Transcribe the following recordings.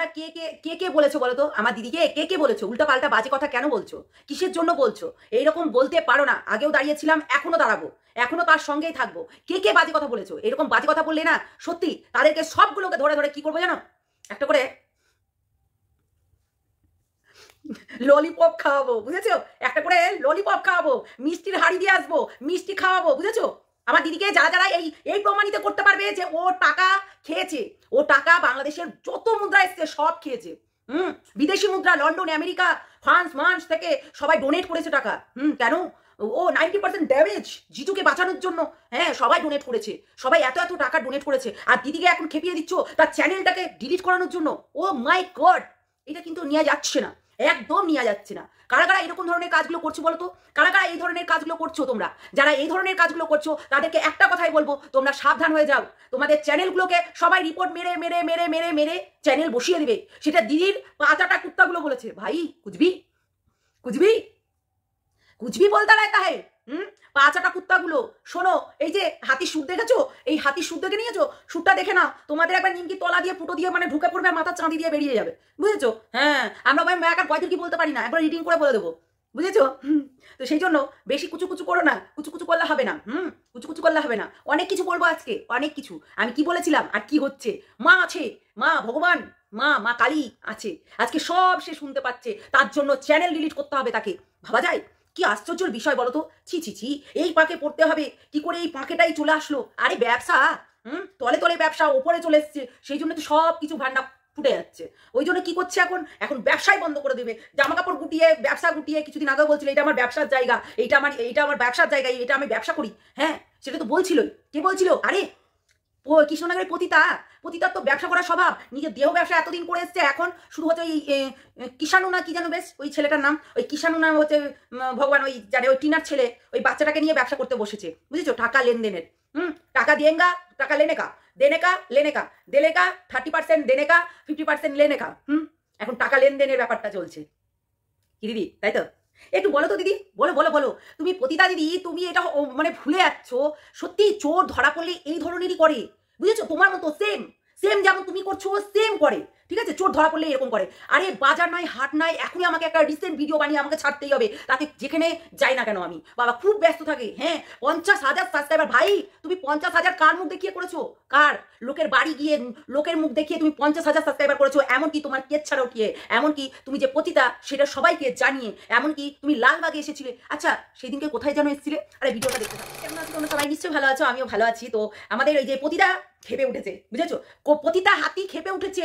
তোমরা কে কে কে কে বলেছো বলো তো? আমার দিদিকে কে কে বলেছো? উল্টা পাল্টা বাজে কথা কেন বলছো? কিসের জন্য বলছো? এইরকম বলতে পারো না। আগেও দাঁড়িয়েছিলাম, এখনো দাঁড়াবো, এখনো তার সঙ্গেই থাকবো। কে কে বাজে কথা বলেছো? এরকম বাজে কথা বললে না সত্যি তাদেরকে সবগুলোকে ধরে ধরে কি করবো জানো? একটা করে ললিপপ খাওয়াবো, বুঝেছো? একটা করে ললিপপ খাওয়াবো, মিষ্টির হাড়ি দিয়ে আসবো, মিষ্টি খাওয়াবো, বুঝেছো? আমার দিদিকে যারা যারা এই এই প্রমাণিত করতে পারবে যে ও টাকা খেয়েছে, ও টাকা বাংলাদেশের যত মুদ্রা এসছে সব খেয়েছে। হুম, বিদেশি মুদ্রা, লন্ডন, আমেরিকা, ফ্রান্স মান্স থেকে সবাই ডোনেট করেছে টাকা। কেন? ও 90% ড্যামেজ জিজুকে বাঁচানোর জন্য। হ্যাঁ, সবাই ডোনেট করেছে, সবাই এত এত টাকা ডোনেট করেছে, আর দিদিকে এখন খেপিয়ে দিচ্ছ তার চ্যানেলটাকে ডিলিট করানোর জন্য। ও মাই গড, এটা কিন্তু নেওয়া যাচ্ছে না, একদম নেওয়া যাচ্ছে না। কারা কারা এরকম ধরনের কাজগুলো করছো বলো তো? কারা কারা এই ধরনের কাজগুলো করছো তোমরা? যারা এই ধরনের কাজগুলো করছো তাদেরকে একটা কথাই বলবো, তোমরা সাবধান হয়ে যাও। তোমাদের চ্যানেলগুলোকে সবাই রিপোর্ট মেরে মেরে মেরে মেরে মেরে চ্যানেল বসিয়ে দিবে। সেটা দিদির পাঁচাটা কুত্তাগুলো বলেছে। ভাই কুচবি কুচবি কুচবি বলতে রায়তা হে। পাঁচাটা কুত্তাগুলো শোনো, এই যে হাতির সুদ দেখেছো? এই হাতির সুদ দেখে নিয়েছো? সুদটা দেখে না, তোমাদের একবার নিমকি তলা দিয়ে ফুটো দিয়ে মানে ঢুকে পড়বে, মাথা চাঁদি দিয়ে বেরিয়ে যাবে, বুঝেছো? হ্যাঁ, আমরা ভাই ম্যাক আর পয়দের কি বলতে পারি না, একবার রিডিং করে বলে দেবো, বুঝেছো? তো সেই জন্য বেশি কুচু কুচু করো না, কুচু কুচু করলে হবে না। কুচু কুচু করলে হবে না। অনেক কিছু বলবো আজকে, অনেক কিছু। আমি কি বলেছিলাম আর কি হচ্ছে? মা আছে, মা ভগবান, মা মা কালী আছে, আজকে সব সে শুনতে পাচ্ছে। তার জন্য চ্যানেল ডিলিট করতে হবে তাকে। ভাবা যায়? কি আশ্চর্যের বিষয় বলো তো? ছি ছি ছি, এই পাকে পড়তে হবে, কি করে এই পাকেটাই চলে আসলো? আরে ব্যবসা, তলে তলে ব্যবসা ওপরে চলে এসছে, সেই জন্য তো সব কিছু ভান্ডা ফুটে যাচ্ছে। ওই জন্য কি করছে এখন? এখন ব্যবসায় বন্ধ করে দেবে। জামা কাপড় গুটিয়ে, ব্যবসা গুটিয়ে, কিছুদিন আগেও বলছিল এটা আমার ব্যবসার জায়গা, এইটা আমার ব্যবসার জায়গা, এটা আমি ব্যবসা করি। হ্যাঁ, সেটা তো বলছিলই। কে বলছিল? আরে কৃষ্ণনগরের পতিতার তো ব্যবসা করার স্বভাব, নিজের দেহ ব্যবসা এতদিন করে এসছে, এখন শুধু হচ্ছে ওই কিষাণু না কি যেন, বেশ ওই ছেলেটার নাম, ওই কিষাণু না হচ্ছে ভগবান, ওই জানে ওই টিনার ছেলে, ওই বাচ্চাটাকে নিয়ে ব্যবসা করতে বসেছে, বুঝেছো? টাকা লেনদেনের। টাকা দিয়েঙ্গা, টাকা লেনেকা, দেনেকা লেনেকা, দেলেকা 30% দেনেকা, 50% লেনেকা। এখন টাকা লেনদেনের ব্যাপারটা চলছে। কি দিদি, তাই তো? একটু বলো তো দিদি, বলো বলো বলো। তুমি পতিতা দিদি, তুমি এটা মানে ভুলে যাচ্ছ। সত্যি চোর ধরা পড়লে এই ধরনেরই করে, বুঝেছো? তোমার মতো সেম সেম যেমন তুমি করছো সেম করে, ঠিক আছে? চোর ধরা পড়লে এরকম করে। আরে বাজার নাই, হাট নাই, এখনই আমাকে একটা রিসেন্ট ভিডিও বানিয়ে আমাকে ছাড়তেই হবে, তাতে যেখানে যাই না কেন আমি। বাবা খুব ব্যস্ত থাকে। হ্যাঁ, 50,000 সাবস্ক্রাইবার। ভাই তুমি 50,000 কার মুখ দেখিয়ে করেছো? কার? লোকের বাড়ি গিয়ে, লোকের মুখ দেখিয়ে তুমি 50,000 সাবস্ক্রাইবার করেছো। এমনকি তোমার কেস ছাড়া উঠিয়ে, এমনকি তুমি যে পতিতা সেটা সবাইকে জানিয়ে, এমনকি তুমি লালবাগে এসেছিলে। আচ্ছা, সেদিনকে কোথায় যেন এসেছিলে? আরে ভিডিওটা দেখতে থাকো। কেমন আছো তোমরা? সবাই নিশ্চয়ই ভালো আছো, আমিও ভালো আছি। তো আমাদের এই যে পতিতা খেপে উঠেছে, বুঝেছো? পতিতা হাতি খেপে উঠেছে।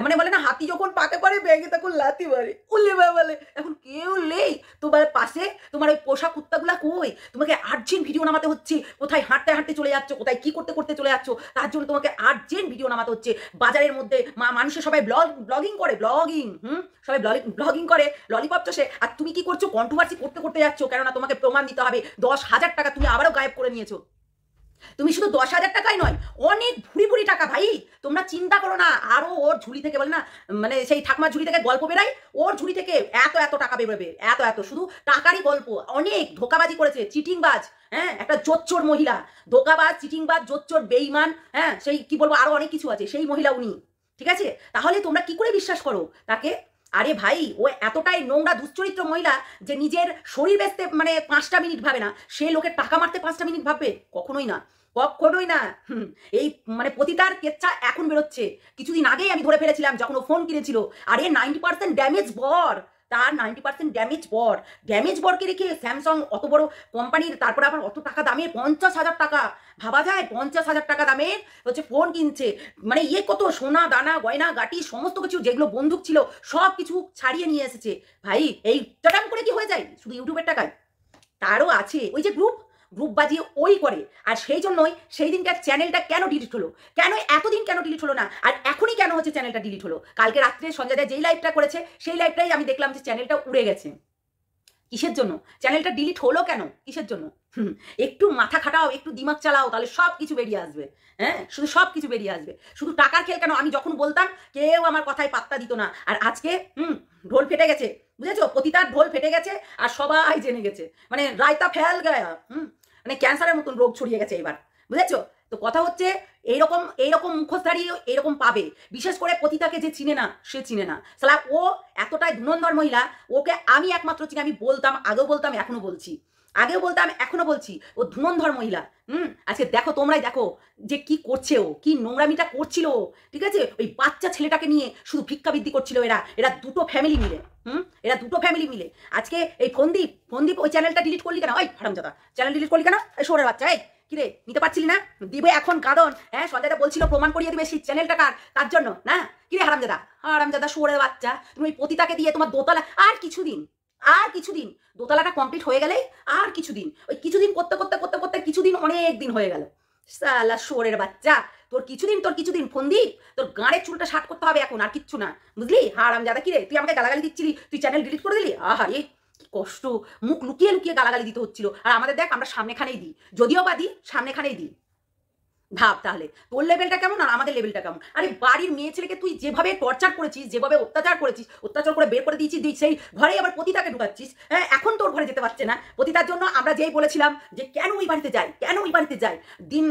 মানে বলে না, হাতি যখন পাকে পড়ে ব্যাগে তখন লাথি মারে, উল্লে বলে। এখন কেউ নেই তোমার পাশে, তোমার ওই পোষা কুত্তাগুলা কই? তোমাকে আর্জেন্ট ভিডিও নামাতে হচ্ছে। কোথায় হাঁটতে হাঁটতে চলে যাচ্ছ, কোথায় কি করতে করতে চলে যাচ্ছ, তার জন্য তোমাকে আর্জেন্ট ভিডিও নামাতে হচ্ছে। বাজারের মধ্যে মানুষের সবাই ব্লগিং করে, ব্লগিং, সবাই ব্লগিং করে, ললিপপ চষে, আর তুমি কি করছো? কন্ট্রোভার্সি করতে করতে যাচ্ছ, কেননা তোমাকে প্রমাণ দিতে হবে। 10,000 টাকা তুমি আবারও গায়েব করে নিয়েছো। তুমি শুধু 10,000 টাকাই নয়, অনেক ভুড়ি ভুড়ি টাকা। ভাই তোমরা চিন্তা করো না, আরো ওর ঝুড়ি থেকে, বলে না মানে সেই ঠাকুমার ঝুড়ি থেকে গল্প বেরায়, ওর ঝুড়ি থেকে এত এত টাকা বেরোবে, এত এত, শুধু টাকারই গল্প। অনেক ধোকাবাজি করেছে, চিটিংবাজ। হ্যাঁ, একটা জোচ্চোর মহিলা, ধোকাবাজ, চিটিংবাজ, জোচ্চোর, বেইমান। হ্যাঁ, সেই কি বলবো, আরো অনেক কিছু আছে। সেই মহিলা উনি, ঠিক আছে? তাহলে তোমরা কি করে বিশ্বাস করো তাকে? আরে ভাই, ও এতটাই নোংরা দুশ্চরিত্র মহিলা যে নিজের শরীর বেচতে মানে 5টা মিনিট ভাবে না, সে লোকের টাকা মারতে 5টা মিনিট ভাববে? কখনোই না, কখনোই না। এই মানে পতিতার কেচ্ছা এখন বেরোচ্ছে। কিছুদিন আগেই আমি ধরে ফেলেছিলাম যখন ও ফোন কিনেছিল। আরে 90% ড্যামেজ বর, তার 90% ড্যামেজ বর। ড্যামেজ বরকে রেখে স্যামসাং অত বড় কোম্পানির, তারপরে আবার অত টাকা দামের, 50,000 টাকা, ভাবা যায়? 50,000 টাকা দামের হচ্ছে ফোন কিনছে। মানে ইয়ে কত সোনা দানা গয়না গাটি সমস্ত কিছু, যেগুলো বন্দুক ছিল সব কিছু ছাড়িয়ে নিয়ে এসেছে। ভাই এই চটাম করে কি হয়ে যায় শুধু ইউটিউবের টাকায়? তারও আছে ওই যে গ্রুপ বাজিয়ে ওই করে। আর সেই জন্যই সেই দিনকার চ্যানেলটা কেন ডিলিট হলো, কেন এতদিন কেন ডিলিট হলো না, আর এখনই কেন হচ্ছে চ্যানেলটা ডিলিট হলো? কালকে রাত্রে সঞ্জয় দা যেই লাইভটা করেছে সেই লাইভটাই আমি দেখলাম যে চ্যানেলটা উড়ে গেছে। কিসের জন্য চ্যানেলটা ডিলিট হলো? কেন, কিসের জন্য? একটু মাথা খাটাও, একটু দিমাগ চালাও, তাহলে সব কিছু বেরিয়ে আসবে। হ্যাঁ, শুধু সব কিছু বেরিয়ে আসবে। শুধু টাকার খেল কেন? আমি যখন বলতাম কেউ আমার কথায় পাত্তা দিত না, আর আজকে ঢোল ফেটে গেছে, বুঝেছো? পতিতার ঢোল ফেটে গেছে, আর সবাই জেনে গেছে। মানে রায়তা ফেল গায়া, মানে ক্যান্সারের মতন রোগ ছড়িয়ে গেছে এবার, বুঝেছো? তো কথা হচ্ছে এইরকম এইরকম মুখোশধারী এরকম পাবে, বিশেষ করে পতিতাকে যে চিনে না সে চিনে না। সালা ও এতটাই ধুনন্দর মহিলা, ওকে আমি একমাত্র চিনি। আমি বলতাম, আগেও বলতাম, এখনো বলছি, আগেও বলতাম এখনো বলছি, ও ধুনন্ধর মহিলা। আজকে দেখো, তোমরাই দেখো যে কি করছে ও, কি নোংরামিটা করছিল ও, ঠিক আছে? ওই বাচ্চা ছেলেটাকে নিয়ে শুধু ভিক্ষাবৃত্তি করছিল এরা দুটো ফ্যামিলি মিলে। এরা দুটো ফ্যামিলি মিলে আজকে এই ফন্দীপ ওই চ্যানেলটা ডিলিট করলি কেন? ওই হারামজাদা, চ্যানেল ডিলিট করলি কেন? এই শোরের বাচ্চা, এই কিরে নিতে পারছিলি না? দিবে এখন গাদন। হ্যাঁ, সঞ্জয়দা বলছিল প্রমাণ করিয়ে দিবে সেই চ্যানেলটা কার, তার জন্য না? কিরে হারামজাদা শোরের বাচ্চা, তুমি ওই পতিতাকে দিয়ে তোমার দোতলা আর কিছুদিন দোতলাটা কমপ্লিট হয়ে গেলেই আর কিছুদিন, ওই কিছুদিন করতে করতে করতে করতে কিছুদিন অনেক দিন হয়ে গেল। সালা শোরের বাচ্চা, তোর কিছুদিন ফন্দীপ, তোর গাঁড়ের চুলটা শার্ট করতে হবে এখন, আর কিচ্ছু না, বুঝলি? হারামজাদা কিরে, তুই আমাকে গালাগালি দিচ্ছিলি, তুই চ্যানেল ডিলিট করে দিলি? আহা রে কি কষ্ট, মুখ লুকিয়ে লুকিয়ে গালাগালি দিতে হচ্ছিল। আর আমাদের দেখ, আমরা সামনেখানেই দিই, যদিও বা দিই সামনেখানেই দিই। ভাব তাহলে তোর লেভেলটা কেমন আর আমাদের লেভেলটা কেমন। আরে বাড়ির মেয়ে ছেলেকে তুই যেভাবে টর্চার করেছিস, যেভাবে অত্যাচার করে বের করে দিয়েছিস, সেই ঘরে আবার পতিতাকে ঢুকাচ্ছিস। হ্যাঁ, এখন তোর ঘরে যেতে পারছে না পতিতার জন্য। আমরা যেই বলেছিলাম যে কেন ওই বাড়িতে যাই, দিন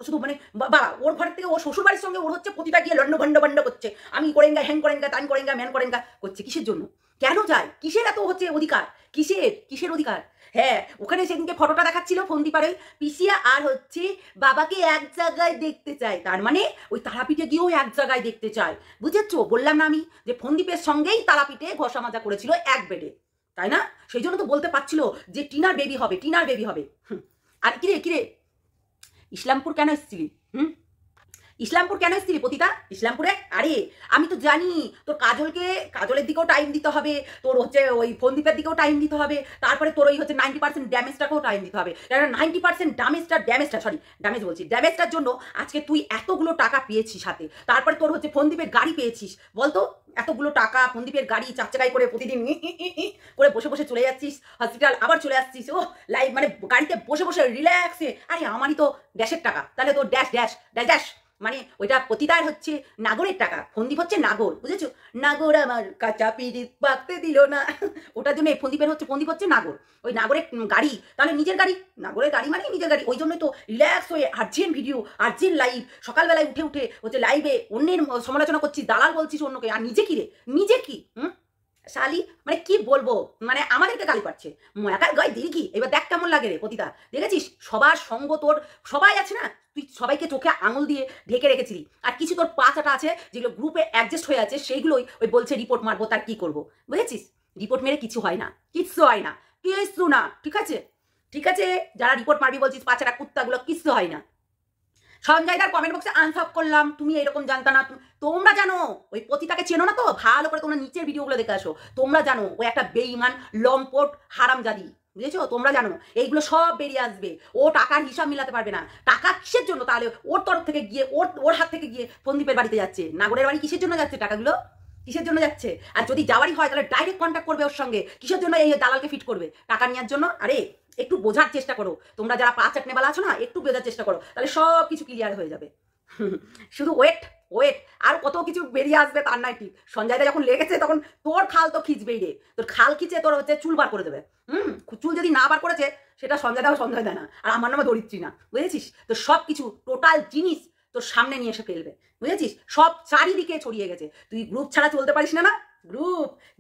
শুধু বাবা ওর ঘর থেকে ও শ্বশুর বাড়ির সঙ্গে ওর হচ্ছে পতিতা গিয়ে লন্ড ভন্ড করছে, আমি করেঙ্গা, হ্যাং করেঙ্গা, তান করেঙ্গা, ম্যান করেঙ্গা করছে। কিসের জন্য, কেন যায়, কিসের এত হচ্ছে অধিকার, কিসের অধিকার? হ্যাঁ, ওখানে সেদিনকে ফটোটা দেখাচ্ছিল ফন্দিপাড়ে, পিসিয়া আর হচ্ছে বাবাকে এক জায়গায় দেখতে চায়, তার মানে ওই তারাপীঠে গিয়েও এক জায়গায় দেখতে চায়। বুঝেছো? বললাম না আমি যে ফন্দীপের সঙ্গেই তারাপীঠে ঘষা মাজা করেছিল এক বেডে, তাই না? সেই জন্য তো বলতে পারছিল যে টিনার বেবি হবে। আর কিরে ইসলামপুর কেন এসেছিলি? ইসলামপুর কেন এসেছিলি পতিতা? ইসলামপুরে আরে আমি তো জানি তোর কাজলের দিকেও টাইম দিতে হবে, তোর হচ্ছে ওই ফন্দীপের দিকেও টাইম দিতে হবে, তারপরে তোর ওই হচ্ছে 90% ড্যামেজটাকেও টাইম দিতে হবে। 90% ড্যামেজটার জন্য আজকে তুই এতগুলো টাকা পেয়েছিস হাতে, তারপরে তোর হচ্ছে ফন্দীপের গাড়ি পেয়েছিস। বলতো, এতগুলো টাকা, ফন্দীপের গাড়ি, 4 চাকায় করে প্রতিদিন করে বসে বসে চলে যাচ্ছিস হসপিটাল, আবার চলে আসছিস ও লাইভ, মানে গাড়িতে বসে বসে রিল্যাক্সে। আরে আমারই তো ড্যাশের টাকা, তাহলে তো ড্যাশ মানে ওইটা পতিতার হচ্ছে নাগরের টাকা, ফন্দীপ হচ্ছে নাগর, বুঝেছো? নাগর আমার কাঁচা পিরিত পাকতে দিল না, ওটার জন্য ফন্দীপ হচ্ছে নাগর। ওই নাগরের গাড়ি, তাহলে নিজের গাড়ি, নাগরের গাড়ি মানে নিজের গাড়ি। ওই জন্যই তো রিল্যাক্স হয়ে আর্জেন্ট ভিডিও, আর্জেন্ট লাইভ, সকালবেলায় উঠে হচ্ছে লাইভে অন্যের সমালোচনা করছিস, দালাল বলছিস অন্যকে, আর নিজে কি শালি, মানে কি বলবো, মানে আমাদেরকে গালি পাচ্ছে, একার গায়ে দিলি কি? এবার দেখ কেমন লাগে রে পতিতা, দেখেছিস? সবার সঙ্গ তোর সবাই আছে না, তুই সবাইকে চোখে আঙুল দিয়ে ঢেকে রেখেছিলি, আর কিছু তোর পাঁচাটা আছে যেগুলো গ্রুপে অ্যাডজাস্ট হয়ে আছে, সেইগুলোই ওই বলছে রিপোর্ট মারবো, তার কি করবো? বুঝেছিস? রিপোর্ট মেরে কিছু হয় না, কিচ্ছু না, ঠিক আছে, যারা রিপোর্ট মারবি বলছিস পাঁচাটা কুত্তাগুলো, কিচ্ছু হয় না। সঞ্জয়দার কমেন্ট বক্সে আনসাব করলাম, তুমি এরকম জানতা না। তোমরা জানো ওই পতিতাকে চেনো না, তো ভালো করে তোমরা নিচের ভিডিওগুলো দেখে আসো। তোমরা জানো ও একটা বেঈমান লম্পট হারামজাদি, বুঝেছো? তোমরা জানো এইগুলো সব বেরিয়ে আসবে। ও টাকার হিসাব মিলাতে পারবে না। টাকা কিসের জন্য তাহলে ওর তরফ থেকে গিয়ে, ওর হাত থেকে গিয়ে ফন্দীপের বাড়িতে যাচ্ছে? নাগরের বাড়ি কিসের জন্য যাচ্ছে টাকাগুলো? কিসের জন্য যাচ্ছে? আর যদি যাওয়ারই হয় তাহলে ডাইরেক্ট কন্ট্যাক্ট করবে ওর সঙ্গে। কিসের জন্য এই দালালকে ফিট করবে? টাকা নেওয়ার জন্য? আরে একটু বোঝার চেষ্টা করো, তোমরা যারা পা চাটনেওয়ালা আছো না, একটু বোঝার চেষ্টা করো, তাহলে সব কিছু ক্লিয়ার হয়ে যাবে। শুধু ওয়েট, আর কত কিছু বেরিয়ে আসবে তার নাই ঠিক। সঞ্জয়দা যখন লেগেছে তখন তোর খাল তো খিঁচবেই রে, তোর খাল খিঁচে তোর হচ্ছে চুল বার করে দেবে। চুল যদি না বার করেছে সেটা সঞ্জয় দেয় না, আর আমার নামে ধরিত্রী না, বুঝেছিস? তো সব কিছু টোটাল জিনিস তোর সামনে নিয়ে এসে ফেলবে, বুঝেছিস? সব চারিদিকে ছড়িয়ে গেছে। তুই গ্রুপ ছাড়া চলতে পারিস না?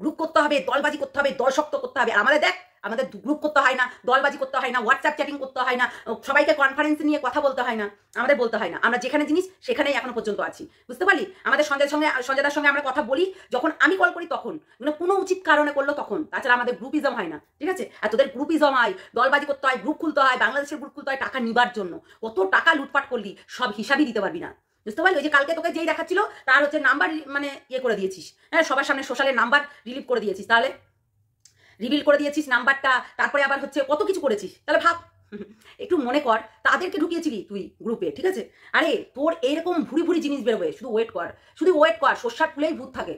গ্রুপ করতে হবে, দলবাজি করতে হবে, দল শক্ত করতে হবে। আমাদের দেখ, আমাদের গ্রুপ করতে হয় না, দলবাজি করতে হয় না, হোয়াটসঅ্যাপ চ্যাটিং করতে হয় না, সবাইকে কনফারেন্স নিয়ে কথা বলতে হয় না, আমাদের বলতে হয় না। আমরা যেখানে জিনিস সেখানেই এখনো পর্যন্ত আছি, বুঝতে পারলি? আমাদের সঞ্জয়দার সঙ্গে আমরা কথা বলি যখন আমি কল করি তখন, মানে কোনো উচিত কারণে করলো তখন, তাছাড়া আমাদের গ্রুপিজম হয় না, ঠিক আছে? আর তোদের গ্রুপিজম হয়, দলবাজি করতে হয়, গ্রুপ খুলতে হয়, বাংলাদেশের গ্রুপ খুলতে হয় টাকা নিবার জন্য। কত টাকা লুটপাট করলি, সব হিসাবই দিতে পারবি না, বুঝতে পারলি? ওই যে কালকে তোকে যেই দেখাচ্ছিল তার হচ্ছে নাম্বার মানে করে দিয়েছিস, হ্যাঁ, সবার সামনে সোশ্যালের নাম্বার রিলিভ করে দিয়েছিস, তাহলে রিভিল করে দিয়েছিস নাম্বারটা, তারপরে আবার হচ্ছে কত কিছু করেছিস। তাহলে ভাব, একটু মনে কর, তাদেরকে ঢুকিয়েছিলি তুই গ্রুপে, ঠিক আছে? আরে তোর এইরকম ভুরি জিনিস বেরোবে, শুধু ওয়েট কর, সর্ষার ফুলেই ভূত থাকে।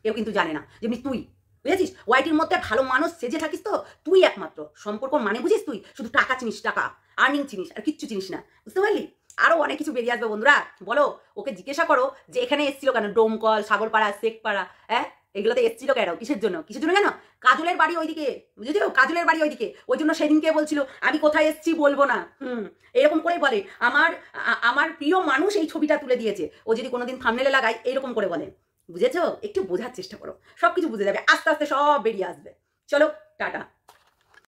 কেউ কিন্তু জানে না, যেমনি তুই, বুঝেছিস? ওয়াইটির মধ্যে ভালো মানুষ সেজে থাকিস তো তুই একমাত্র। সম্পর্ক মানে বুঝিস তুই? শুধু টাকা চিনিস, টাকা আর্নিং চিনিস, আর কিচ্ছু চিনিস না, বুঝতে পারলি? আরো অনেক কিছু বেরিয়ে আসবে বন্ধুরা। বলো, ওকে জিজ্ঞাসা করো যে এখানে এসেছিল কেন, ডোমকল, সাগরপাড়া, শেখপাড়া, হ্যাঁ, এগুলোতে এসেছিল কেন, কিসের জন্য জানো? কাজলের বাড়ি ওইদিকে, বুঝেছো? কাজলের বাড়ি ওইদিকে, ওই জন্য সেদিনকে বলছিল আমি কোথায় এসেছি বলবো না। এরকম করেই বলে, আমার প্রিয় মানুষ এই ছবিটা তুলে দিয়েছে, ও যদি কোনোদিন থাম্বনেলে লাগায় এরকম করে বলে, বুঝেছো? একটু বোঝার চেষ্টা করো, সবকিছু বুঝে যাবে, আস্তে আস্তে সব বেরিয়ে আসবে। চলো টাটা।